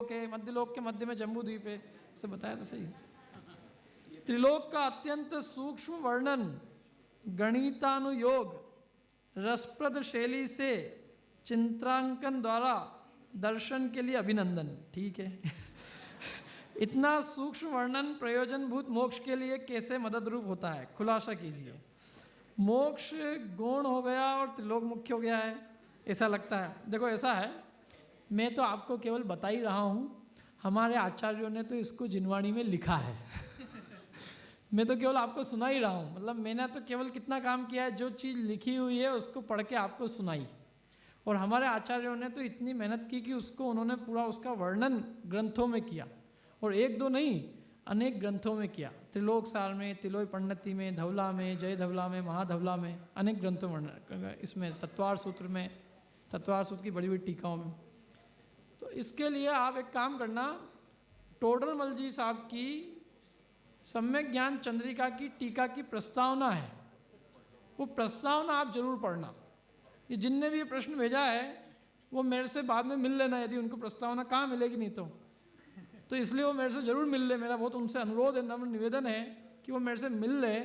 मध्यलोक के मध्य में जम्बू द्वीप है, इसे बताया तो सही। त्रिलोक का अत्यंत सूक्ष्म वर्णन गणितानुयोग रसप्रद शैली से चित्रांकन द्वारा दर्शन के लिए अभिनंदन। ठीक है। इतना सूक्ष्म वर्णन प्रयोजनभूत मोक्ष के लिए कैसे मदद रूप होता है, खुलासा कीजिए। मोक्ष गौण हो गया और त्रिलोक मुख्य हो गया है, ऐसा लगता है। देखो ऐसा है, मैं तो आपको केवल बता ही रहा हूँ, हमारे आचार्यों ने तो इसको जिनवाणी में लिखा है। मैं तो केवल आपको सुना ही रहा हूँ, मतलब मैंने तो केवल कितना काम किया है, जो चीज़ लिखी हुई है उसको पढ़ के आपको सुनाई। और हमारे आचार्यों ने तो इतनी मेहनत की कि उसको उन्होंने पूरा उसका वर्णन ग्रंथों में किया, और एक दो नहीं अनेक ग्रंथों में किया। त्रिलोक सार में, तिलोय पंडिती में, धवला में, जय धवला में, महाधवला में, अनेक ग्रंथों में, इसमें तत्वार सूत्र में, तत्वार सूत्र की बड़ी बड़ी टीकाओं में। तो इसके लिए आप एक काम करना, टोडरमल जी साहब की सम्यक ज्ञान चंद्रिका की टीका की प्रस्तावना है, वो प्रस्तावना आप जरूर पढ़ना। ये जिनने भी ये प्रश्न भेजा है वो मेरे से बाद में मिल लेना, यदि उनको प्रस्तावना कहाँ मिलेगी नहीं तो इसलिए वो मेरे से ज़रूर मिल ले। मेरा बहुत उनसे अनुरोध है, नम्र निवेदन है कि वो मेरे से मिल ले,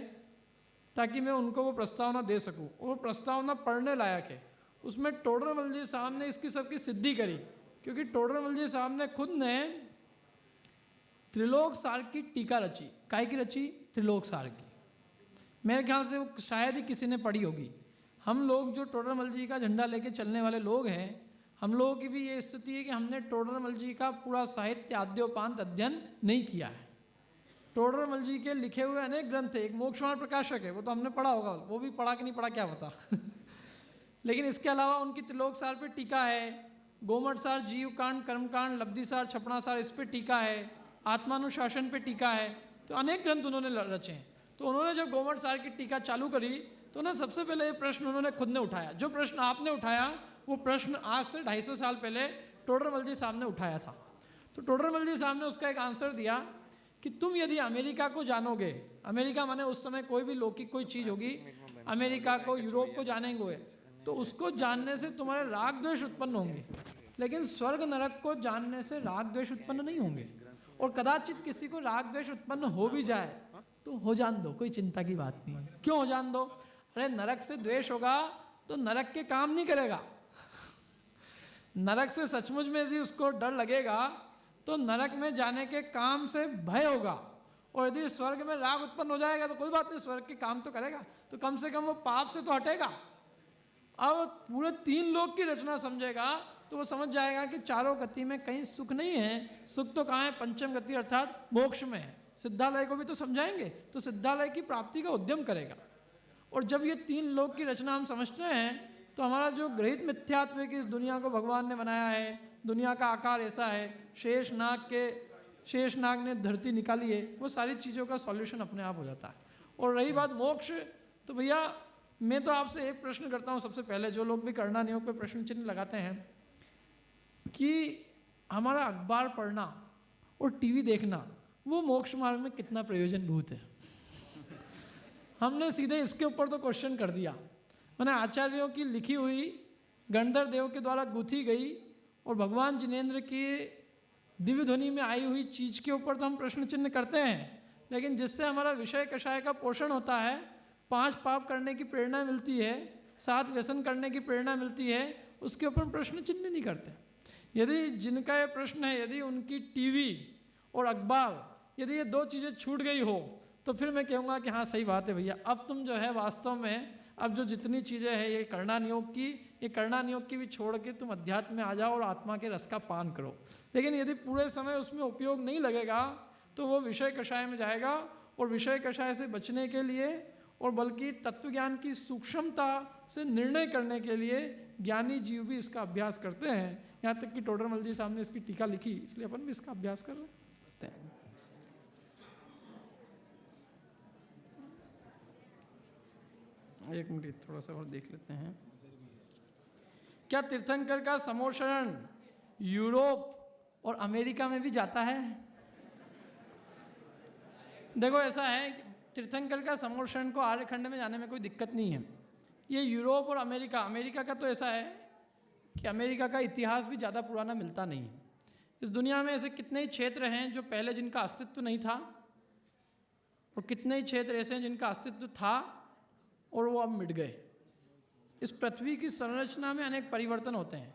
ताकि मैं उनको वो प्रस्तावना दे सकूँ। वो प्रस्तावना पढ़ने लायक है। उसमें टोडरमल जी साहब ने इसकी सबकी सिद्धि करी, क्योंकि टोडरमल जी साहब ने खुद ने त्रिलोक सार की टीका रची। काय की रची? त्रिलोक सार की। मेरे ख्याल से वो शायद ही किसी ने पढ़ी होगी। हम लोग जो टोडरमल जी का झंडा लेके चलने वाले लोग हैं, हम लोगों की भी ये स्थिति है कि हमने टोडरमल जी का पूरा साहित्य आद्योपांत अध्ययन नहीं किया है। टोडरमल जी के लिखे हुए अनेक ग्रंथ है, एक मोक्षमार्ग प्रकाशक है, वो तो हमने पढ़ा होगा, वो भी पढ़ा कि नहीं पढ़ा क्या पता। लेकिन इसके अलावा उनकी त्रिलोक सार पे टीका है, गोमठ सार, जीव कांड, कर्मकांड, लब्धि सार, छपड़ा सार, इस पे टीका है, आत्मानुशासन पे टीका है। तो अनेक ग्रंथ उन्होंने रचे हैं। तो उन्होंने जब गोमठ सार की टीका चालू करी तो ना सबसे पहले ये प्रश्न उन्होंने खुद ने उठाया। जो प्रश्न आपने उठाया वो प्रश्न आज से 250 साल पहले टोडरमल जी साहब ने उठाया था। तो टोडरमल जी साहब ने उसका एक आंसर दिया कि तुम यदि अमेरिका को जानोगे, अमेरिका माने उस समय कोई भी लौकिक कोई चीज़ होगी, अमेरिका को, यूरोप को जानेंगे, तो उसको जानने से तुम्हारे राग द्वेष उत्पन्न होंगे, लेकिन स्वर्ग नरक को जानने से राग द्वेष उत्पन्न नहीं होंगे। और कदाचित किसी को राग द्वेष उत्पन्न हो भी जाए तो हो जान दो, कोई चिंता की बात नहीं है। क्यों हो जान दो? अरे नरक से द्वेष होगा तो नरक के काम नहीं करेगा। नरक से सचमुच में यदि उसको डर लगेगा तो नरक में जाने के काम से भय होगा। और यदि स्वर्ग में राग उत्पन्न हो जाएगा तो कोई बात नहीं, स्वर्ग के काम तो करेगा, तो कम से कम वो पाप से तो हटेगा। अब पूरे 3 लोक की रचना समझेगा तो वो समझ जाएगा कि चारों गति में कहीं सुख नहीं है। सुख तो कहाँ है? पंचम गति अर्थात मोक्ष में है। सिद्धालय को भी तो समझाएंगे, तो सिद्धालय की प्राप्ति का उद्यम करेगा। और जब ये 3 लोक की रचना हम समझते हैं तो हमारा जो गृहीत मिथ्यात्व है कि इस दुनिया को भगवान ने बनाया है, दुनिया का आकार ऐसा है, शेष नाग ने धरती निकाली है, वो सारी चीज़ों का सॉल्यूशन अपने आप हो जाता है। और रही बात मोक्ष, तो भैया मैं तो आपसे एक प्रश्न करता हूँ सबसे पहले, जो लोग भी करना नियोग पे प्रश्न चिन्ह लगाते हैं, कि हमारा अखबार पढ़ना और टीवी देखना वो मोक्ष मार्ग में कितना प्रयोजनभूत है। हमने सीधे इसके ऊपर तो क्वेश्चन कर दिया। मैंने आचार्यों की लिखी हुई, गणधर देव के द्वारा गुथी गई और भगवान जिनेंद्र की दिव्य ध्वनि में आई हुई चीज़ के ऊपर तो हम प्रश्न चिन्ह करते हैं, लेकिन जिससे हमारा विषय कषाय का पोषण होता है, 5 पाप करने की प्रेरणा मिलती है, 7 व्यसन करने की प्रेरणा मिलती है, उसके ऊपर प्रश्न चिन्ह नहीं करते। यदि जिनका ये प्रश्न है, यदि उनकी टीवी और अखबार, यदि ये 2 चीज़ें छूट गई हो तो फिर मैं कहूँगा कि हाँ सही बात है भैया, अब तुम जो है वास्तव में अब जो जितनी चीज़ें हैं ये करना नियोग की भी छोड़ के तुम अध्यात्म में आ जाओ और आत्मा के रस का पान करो। लेकिन यदि पूरे समय उसमें उपयोग नहीं लगेगा तो वो विषय कषाय में जाएगा, और विषय कषाय से बचने के लिए और बल्कि तत्वज्ञान की सूक्ष्मता से निर्णय करने के लिए ज्ञानी जीव भी इसका अभ्यास करते हैं। यहाँ तक कि टोडरमल जी साहब ने इसकी टीका लिखी, इसलिए अपन भी इसका अभ्यास कर रहे हैं। एक मिनट थोड़ा सा और देख लेते हैं। क्या तीर्थंकर का समोशरण यूरोप और अमेरिका में भी जाता है? देखो ऐसा है कि तीर्थंकर का समोशरण को आर्यखंड में जाने में कोई दिक्कत नहीं है। ये यूरोप और अमेरिका का तो ऐसा है कि अमेरिका का इतिहास भी ज़्यादा पुराना मिलता नहीं है। इस दुनिया में ऐसे कितने ही क्षेत्र हैं जो पहले जिनका अस्तित्व नहीं था, और कितने ही क्षेत्र ऐसे हैं जिनका अस्तित्व था और वो अब मिट गए। इस पृथ्वी की संरचना में अनेक परिवर्तन होते हैं।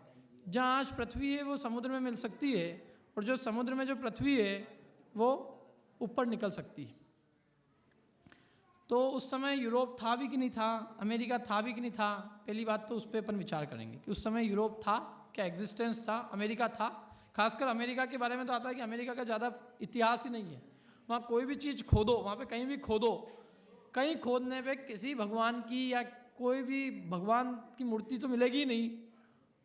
जहाँ आज पृथ्वी है वो समुद्र में मिल सकती है, और जो समुद्र में जो पृथ्वी है वो ऊपर निकल सकती है। तो उस समय यूरोप था भी कि नहीं था, अमेरिका था भी कि नहीं था, पहली बात तो उस पर अपन विचार करेंगे कि उस समय यूरोप था, क्या एग्जिस्टेंस था, अमेरिका था। खासकर अमेरिका के बारे में तो आता है कि अमेरिका का ज़्यादा इतिहास ही नहीं है। वहाँ कोई भी चीज़ खोदो, वहाँ पे कहीं भी खोदो, कहीं खोदने पे किसी भगवान की या कोई भी भगवान की मूर्ति तो मिलेगी ही नहीं,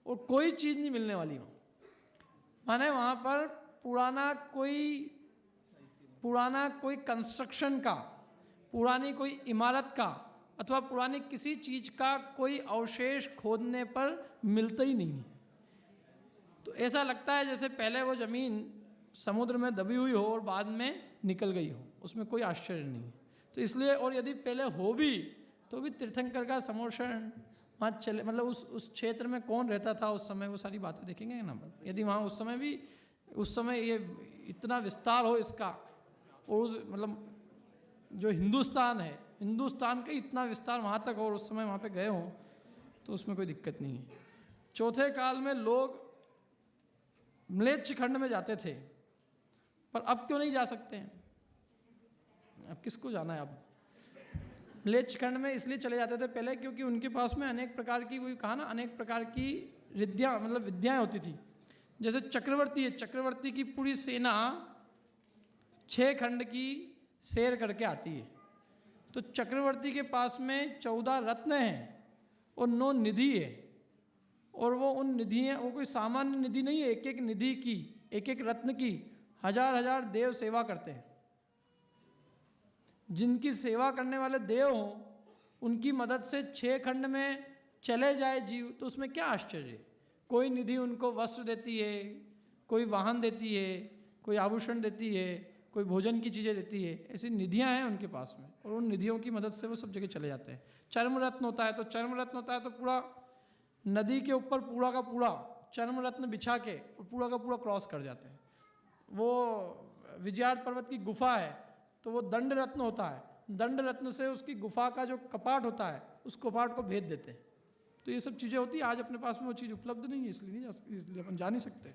और कोई चीज़ नहीं मिलने वाली वहाँ। माने वहाँ पर पुराना कोई कंस्ट्रक्शन का, पुरानी कोई इमारत का अथवा पुरानी किसी चीज़ का कोई अवशेष खोदने पर मिलता ही नहीं है। तो ऐसा लगता है जैसे पहले वो ज़मीन समुद्र में दबी हुई हो और बाद में निकल गई हो, उसमें कोई आश्चर्य नहीं है। तो इसलिए, और यदि पहले हो भी तो भी तीर्थंकर का समोषण वहाँ चले, मतलब उस क्षेत्र में कौन रहता था उस समय, वो सारी बातें देखेंगे ना। यदि वहाँ उस समय ये इतना विस्तार हो इसका, और उस मतलब जो हिंदुस्तान है, हिंदुस्तान का इतना विस्तार वहाँ तक हो और उस समय वहाँ पे गए हों, तो उसमें कोई दिक्कत नहीं है। चौथे काल में लोग म्लेच्छ खंड में जाते थे, पर अब क्यों नहीं जा सकते हैं? अब किसको जाना है? अब म्लेच्छ खंड में इसलिए चले जाते थे पहले क्योंकि उनके पास में अनेक प्रकार की, वही कहा ना, अनेक प्रकार की विद्याएं होती थी। जैसे चक्रवर्ती है, चक्रवर्ती की पूरी सेना 6 खंड की सैर करके आती है। तो चक्रवर्ती के पास में 14 रत्न हैं और 9 निधि है, और वो उन निधि हैं, वो कोई सामान्य निधि नहीं है। एक एक निधि की, एक एक रत्न की हजार देव सेवा करते हैं। जिनकी सेवा करने वाले देव हों, उनकी मदद से 6 खंड में चले जाए जीव, तो उसमें क्या आश्चर्य है? कोई निधि उनको वस्त्र देती है, कोई वाहन देती है, कोई आभूषण देती है, कोई भोजन की चीज़ें देती है। ऐसी निधियां हैं उनके पास में, और उन निधियों की मदद से वो सब जगह चले जाते हैं। चर्म रत्न होता है, तो पूरा नदी के ऊपर पूरा का पूरा चर्म रत्न बिछा के पूरा का पूरा क्रॉस कर जाते हैं। वो विजयार्थ पर्वत की गुफा है, तो वो दंड रत्न होता है, दंड रत्न से उसकी गुफा का जो कपाट होता है, उस कपाट को भेद देते हैं। तो ये सब चीज़ें होती है। आज अपने पास में वो चीज़ उपलब्ध नहीं है, इसलिए अपन जा नहीं सकते।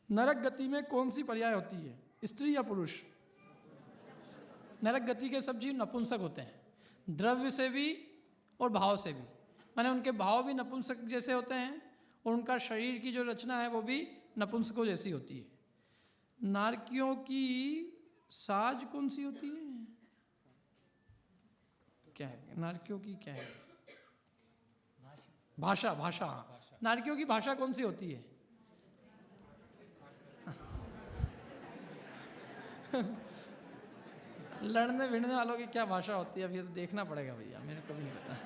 नरक गति में कौन सी पर्याय होती है, स्त्री या पुरुष? नरक गति के सब जीव नपुंसक होते हैं, द्रव्य से भी और भाव से भी। माने उनके भाव भी नपुंसक जैसे होते हैं, और उनका शरीर की जो रचना है वो भी नपुंसकों जैसी होती है। नारकियों की साज कौन सी होती है? क्या है नारकियों की? क्या है? भाषा। नारकियों की भाषा कौन सी होती है? लड़ने भिड़ने वालों की क्या भाषा होती है? अब ये तो देखना पड़ेगा भैया, मेरे को भी नहीं पता।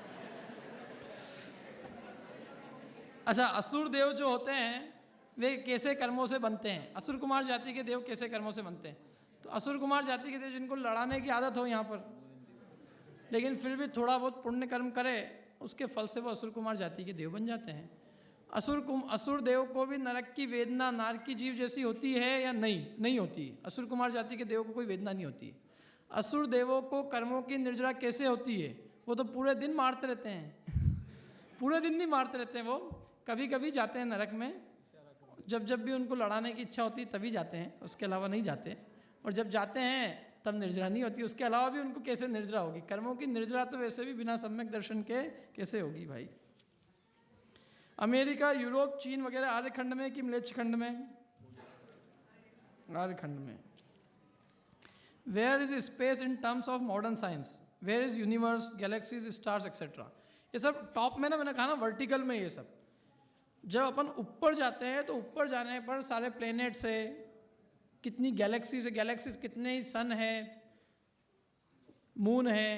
अच्छा, असुर देव जो होते हैं वे कैसे कर्मों से बनते हैं? असुर कुमार जाति के देव कैसे कर्मों से बनते हैं? तो असुर कुमार जाति के देव जिनको लड़ाने की आदत हो यहाँ पर, लेकिन फिर भी थोड़ा बहुत पुण्य कर्म करे, उसके फल से वो असुर कुमार जाति के देव बन जाते हैं। असुर देव को भी नरक की वेदना नारकी जीव जैसी होती है या नहीं होती? असुर कुमार जाति के देव को कोई वेदना नहीं होती। असुर देवों को कर्मों की निर्जरा कैसे होती है? वो तो पूरे दिन मारते रहते हैं। पूरे दिन नहीं मारते रहते हैं, वो कभी कभी जाते हैं नरक में। जब भी उनको लड़ाने की इच्छा होती है तभी जाते हैं, उसके अलावा नहीं जाते। और जब जाते हैं तब निर्जरा नहीं होती, उसके अलावा भी उनको कैसे निर्जरा होगी? कर्मों की निर्जरा तो वैसे भी बिना सम्यक दर्शन के कैसे होगी भाई? अमेरिका, यूरोप, चीन वगैरह आर्यखंड में कि म्लेच्छ खंड में? आर्यखंड में। Where is space in terms of modern science? Where is universe, galaxies, stars etcetera? ये सब टॉप में ना, मैंने कहा ना वर्टिकल में। ये सब जब अपन ऊपर जाते हैं तो ऊपर जाने पर सारे प्लेनेट्स है, कितनी गैलेक्सीज है, गैलेक्सीज कितने सन है, मून है,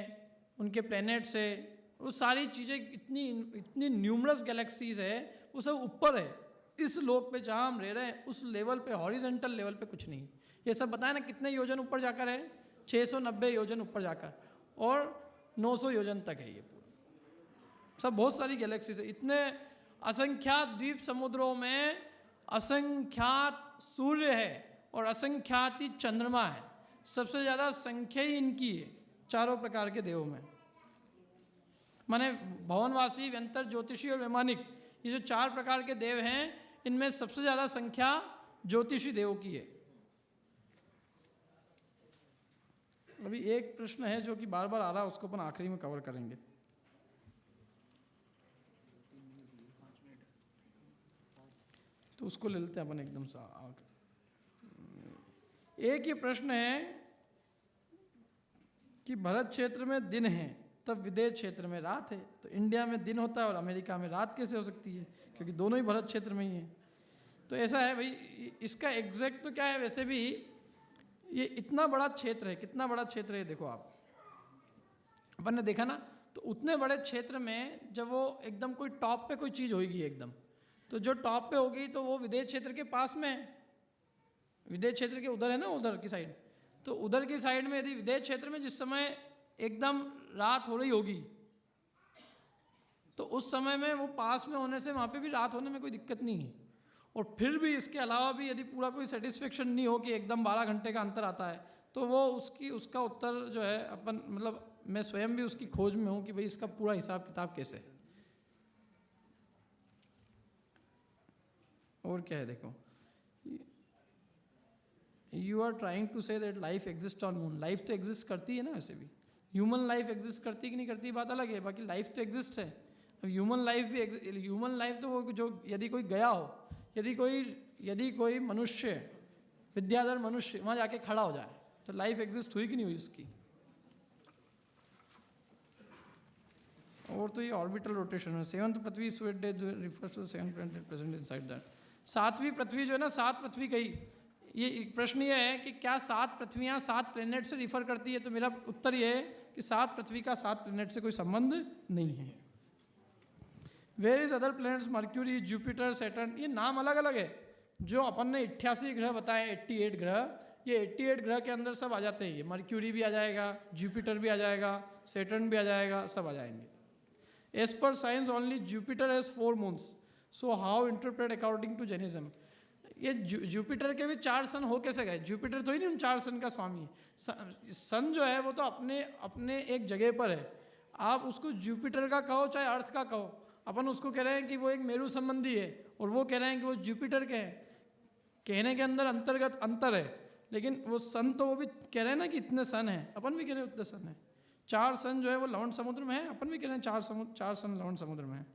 उनके प्लेनेट्स है, वो सारी चीज़ें इतनी न्यूमरस गैलेक्सीज है, वो सब ऊपर है। इस लोक पे जहाँ हम रह रहे हैं उस लेवल पे, हॉरिजेंटल लेवल पे कुछ नहीं। ये सब बताया ना कितने योजन ऊपर जाकर है? 690 योजन ऊपर जाकर, और 900 योजन तक है ये पूरा। सब बहुत सारी गैलेक्सीज है। इतने असंख्यात द्वीप समुद्रों में असंख्यात सूर्य है और असंख्यात ही चंद्रमा है। सबसे ज़्यादा संख्या ही इनकी है चारों प्रकार के देवों में। माने भवनवासी, व्यंतर, ज्योतिषी और वैमानिक, ये जो 4 प्रकार के देव हैं, इनमें सबसे ज़्यादा संख्या ज्योतिषी देवों की है। अभी एक प्रश्न है जो कि बार बार आ रहा है, उसको अपन आखिरी में कवर करेंगे। तो उसको ले लेते हैं अपन एकदम सा। एक ये प्रश्न है कि भरत क्षेत्र में दिन है तब विदेश क्षेत्र में रात है, तो इंडिया में दिन होता है और अमेरिका में रात कैसे हो सकती है, क्योंकि दोनों ही भरत क्षेत्र में ही है। तो ऐसा है भाई, इसका एग्जैक्ट तो क्या है, वैसे भी ये इतना बड़ा क्षेत्र है, कितना बड़ा क्षेत्र है देखो आप, अपन ने देखा ना, तो उतने बड़े क्षेत्र में जब वो एकदम कोई टॉप पे कोई चीज़ होगी एकदम, तो जो टॉप पे होगी तो वो विदेश क्षेत्र के पास में है, विदेश क्षेत्र के उधर है ना, उधर की साइड, तो उधर की साइड में यदि विदेश क्षेत्र में जिस समय एकदम रात हो रही होगी, तो उस समय में वो पास में होने से वहाँ पे भी रात होने में कोई दिक्कत नहीं है। और फिर भी इसके अलावा भी यदि पूरा कोई सेटिस्फेक्शन नहीं हो कि एकदम 12 घंटे का अंतर आता है, तो वो उसका उत्तर जो है अपन, मतलब मैं स्वयं भी उसकी खोज में हूँ कि भाई इसका पूरा हिसाब किताब कैसे है। और क्या है देखो, you are trying to say that life exist on moon. Life तो एग्जिस्ट करती है ना, वैसे भी ह्यूमन लाइफ एग्जिस्ट करती है कि नहीं करती बात अलग है, बाकी लाइफ तो एग्जिस्ट है। अब ह्यूमन लाइफ भी, ह्यूमन लाइफ तो वो जो यदि कोई गया हो, यदि कोई मनुष्य, विद्याधर मनुष्य वहाँ जाके खड़ा हो जाए, तो लाइफ एग्जिस्ट हुई कि नहीं हुई उसकी। और तो ये ऑर्बिटल रोटेशन है। 7th Prithvi sweat day refers to 7 planet present inside that. 7वीं पृथ्वी जो है ना, 7 पृथ्वी कही, ये प्रश्न ये है कि क्या 7 पृथ्वियाँ 7 प्लैनेट से रिफर करती है, तो मेरा उत्तर ये है कि 7 पृथ्वी का 7 प्लैनेट से कोई संबंध नहीं है। Where is other planets, Mercury, Jupiter, Saturn, ये नाम अलग अलग है। जो अपन ने 88 ग्रह बताए, 88 ग्रह, ये 88 ग्रह के अंदर सब आ जाते हैं। ये मर्क्यूरी भी आ जाएगा, जुपिटर भी आ जाएगा, सैटर्न भी आ जाएगा, सब आ जाएंगे। As per science only Jupiter has 4 moons, so how interpret according to Jainism. ये जुपिटर के भी 4 सन हो कैसे गए? जुपिटर तो ही नहीं उन 4 सन का स्वामी है। सन जो है वो तो अपने एक जगह पर है। आप उसको जुपिटर का कहो चाहे अर्थ का कहो, अपन उसको कह रहे हैं कि वो एक मेरू संबंधी है, और वो कह रहे हैं कि वो जुपिटर के हैं। कहने के अंदर अंतर्गत अंतर है, लेकिन वो सन तो वो भी कह रहे हैं ना कि इतने सन हैं, अपन भी कह रहे हैं उतने सन हैं। 4 सन जो है वो लवण समुद्र में है, अपन भी कह रहे हैं 4 सन लवण समुद्र में है।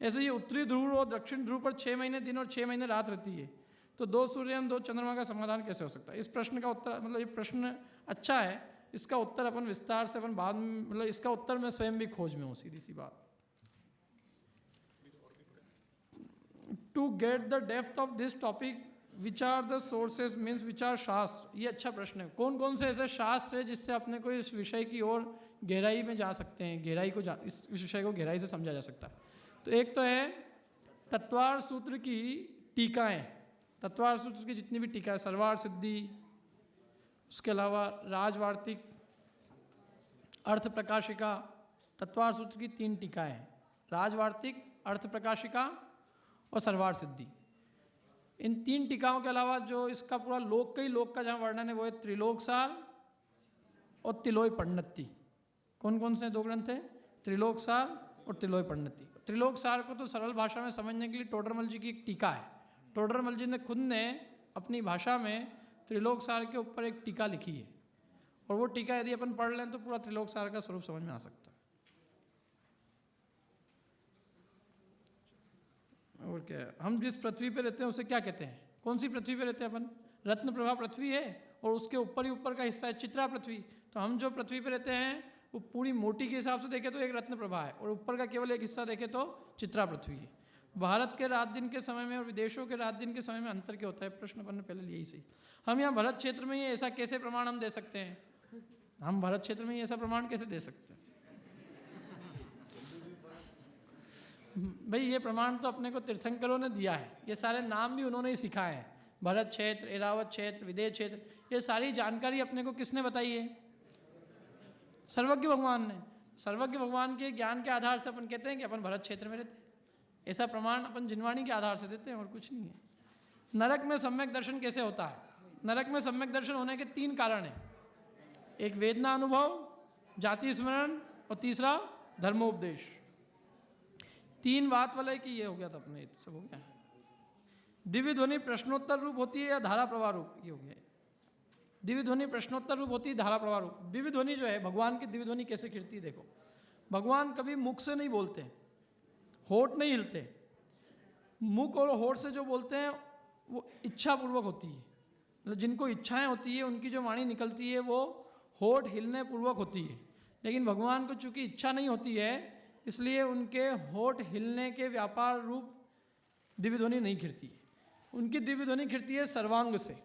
ऐसे ये उत्तरी ध्रुव और दक्षिण ध्रुव पर 6 महीने दिन और 6 महीने रात रहती है, तो 2 सूर्य एवं 2 चंद्रमा का समाधान कैसे हो सकता है? इस प्रश्न का उत्तर, मतलब ये प्रश्न अच्छा है, इसका उत्तर अपन विस्तार से अपन बाद में, मतलब इसका उत्तर मैं स्वयं भी खोज में हूँ, सीधी सी बात। To get the depth of this topic which are the sources means which are shastra, ये अच्छा प्रश्न है। कौन कौन से ऐसे शास्त्र है जिससे अपने को इस विषय की ओर गहराई में जा सकते हैं, इस विषय को गहराई से समझा जा सकता है? तो एक तो है तत्वार सूत्र की टीकाएं, तत्वार सूत्र की जितनी भी टीका है, सर्वार सिद्धि, उसके अलावा राजवार्तिक, अर्थ प्रकाशिका, तत्वार सूत्र की 3 टीकाएं हैं, राजवार्तिक, अर्थ प्रकाशिका और सर्वार सिद्धि। इन 3 टीकाओं के अलावा जो इसका पूरा लोक का जहाँ वर्णन है वो है त्रिलोकसार और तिलोय पंडिती। कौन कौन से 2 ग्रंथ हैं? त्रिलोकसार और तिलोय पंडिती। त्रिलोकसार को तो सरल भाषा में समझने के लिए टोडरमल जी की एक टीका है। टोडरमल जी ने खुद ने अपनी भाषा में त्रिलोकसार के ऊपर एक टीका लिखी है, और वो टीका यदि अपन पढ़ लें तो पूरा त्रिलोकसार का स्वरूप समझ में आ सकता है। और क्या है, हम जिस पृथ्वी पे रहते हैं उसे क्या कहते हैं? कौन सी पृथ्वी पे रहते हैं अपन? रत्न प्रभा पृथ्वी है, और उसके ऊपर ही ऊपर का हिस्सा है चित्रा पृथ्वी। तो हम जो पृथ्वी पे रहते हैं वो पूरी मोटी के हिसाब से देखें तो एक रत्न प्रभा है, और ऊपर का केवल एक हिस्सा देखें तो चित्रा पृथ्वी है। भारत के रात दिन के समय में और विदेशों के रात दिन के समय में अंतर क्या होता है? प्रश्न अपन ने पहले लिया ही सही। हम यहाँ भरत क्षेत्र में ही ऐसा कैसे प्रमाण हम दे सकते हैं? हम भरत क्षेत्र में ही ऐसा प्रमाण कैसे दे सकते हैं? भाई ये प्रमाण तो अपने को तीर्थंकरों ने दिया है, ये सारे नाम भी उन्होंने ही सिखाए हैं। भरत क्षेत्र, एरावत क्षेत्र, विदेश क्षेत्र, ये सारी जानकारी अपने को किसने बताई है? सर्वज्ञ भगवान ने। सर्वज्ञ भगवान के ज्ञान के आधार से अपन कहते हैं कि अपन भरत क्षेत्र में रहते हैं। ऐसा प्रमाण अपन जिनवाणी के आधार से देते हैं और कुछ नहीं है। नरक में सम्यक दर्शन कैसे होता है? नरक में सम्यक दर्शन होने के 3 कारण हैं। एक वेदना अनुभव, जाति स्मरण और तीसरा धर्मोपदेश। 3 बात वाले की ये हो गया था अपने, सब हो गया। दिव्य ध्वनि प्रश्नोत्तर रूप होती है या धारा प्रवाह रूप? ये हो गया। दिव्य ध्वनि प्रश्नोत्तर रूप होती है, धारा प्रवाह रूप। दिव्य ध्वनि जो है, भगवान की दिव्य ध्वनि कैसे खिलती है देखो। भगवान कभी मुख से नहीं बोलते, होठ नहीं हिलते। मुख और होठ से जो बोलते हैं वो इच्छापूर्वक होती है, मतलब जिनको इच्छाएं होती है उनकी जो वाणी निकलती है वो होठ हिलने पूर्वक होती है। लेकिन भगवान को चूंकि इच्छा नहीं होती है, इसलिए उनके होठ हिलने के व्यापार रूप दिव्य ध्वनि नहीं खिलती है। उनकी दिव्य ध्वनि खिलती है सर्वांग से।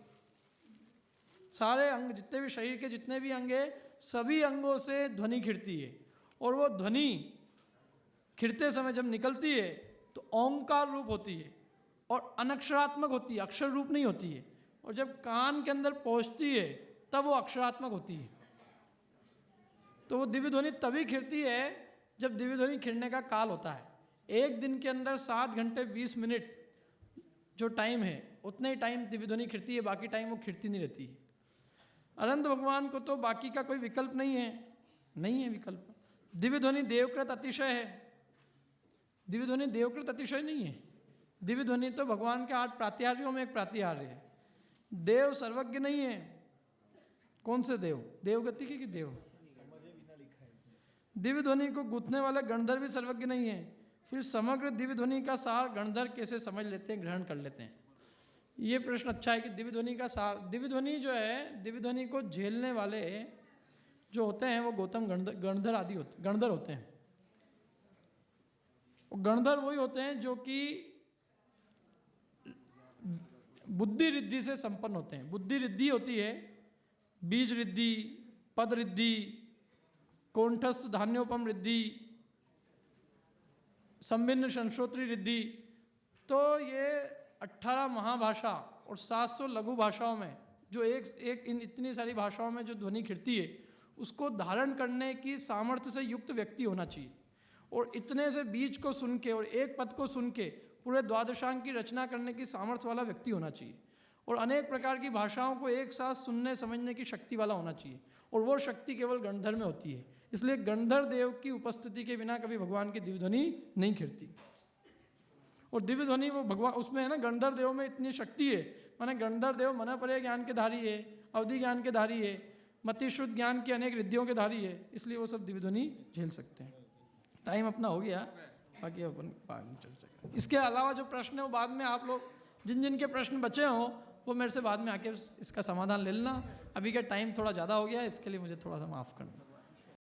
सारे अंग, जितने भी शरीर के जितने भी अंग है, सभी अंगों से ध्वनि खिलती है। और वो ध्वनि खिलते समय जब निकलती है तो ओंकार रूप होती है और अनक्षरात्मक होती है, अक्षर रूप नहीं होती है। और जब कान के अंदर पहुंचती है तब वो अक्षरात्मक होती है। तो वो दिव्य ध्वनि तभी खिलती है जब दिव्य ध्वनि खिलने का काल होता है। एक दिन के अंदर 7 घंटे 20 मिनट जो टाइम है, उतने ही टाइम दिव्य ध्वनि खिलती है, बाकी टाइम वो खिलती नहीं रहती है। अनंत भगवान को तो बाकी का कोई विकल्प नहीं है, नहीं है विकल्प। दिव्य ध्वनि देवकृत अतिशय है। दिव्य ध्वनि देवकृत अतिशय नहीं है। दिव्य ध्वनि तो भगवान के 8 प्रात्यार्यों में एक प्रात्यार्य है। देव सर्वज्ञ नहीं है। कौन से देव? देवगति के कि देव? दिव्य ध्वनि को गूंथने वाले गणधर भी सर्वज्ञ नहीं है। फिर समग्र दिव्य ध्वनि का सार गणधर कैसे समझ लेते हैं, ग्रहण कर लेते हैं? ये प्रश्न अच्छा है कि दिव्य ध्वनि का सार, दिव्य ध्वनि जो है, दिव्य ध्वनि को झेलने वाले जो होते हैं वो गौतम गणधर आदि गणधर होते हैं। गणधर वही होते हैं जो कि बुद्धि रिद्धि से संपन्न होते हैं। बुद्धि रिद्धि होती है बीज रिद्धि, पद रिद्धि, कौंठस्थ धान्योपम रिद्धि, संभिन्न संश्रोत्री रिद्धि। तो ये 18 महाभाषा और 700 लघु भाषाओं में जो एक इन इतनी सारी भाषाओं में जो ध्वनि खिलती है, उसको धारण करने की सामर्थ्य से युक्त व्यक्ति होना चाहिए। और इतने से बीज को सुन के और एक पद को सुन के पूरे द्वादशांग की रचना करने की सामर्थ्य वाला व्यक्ति होना चाहिए। और अनेक प्रकार की भाषाओं को एक साथ सुनने समझने की शक्ति वाला होना चाहिए। और वो शक्ति केवल गणधर में होती है। इसलिए गणधर देव की उपस्थिति के बिना कभी भगवान की दिव्य ध्वनि नहीं खिलती। और दिव्य ध्वनि वो भगवान उसमें है ना, गणधर देव में इतनी शक्ति है। माने गणधर देव मन परे ज्ञान के धारी है, अवधि ज्ञान के धारी है, मति शुद्ध ज्ञान की अनेक रिद्धियों के धारी है। इसलिए वो सब दिव्य ध्वनि झेल सकते हैं। टाइम अपना हो गया, बाकी अपन बाद में चर्चा करेंगे। इसके अलावा जो प्रश्न है वो बाद में आप लोग जिन जिन के प्रश्न बचे हों वो मेरे से बाद में आके इसका समाधान ले लेना। अभी का टाइम थोड़ा ज़्यादा हो गया है, इसके लिए मुझे थोड़ा सा माफ़ करना।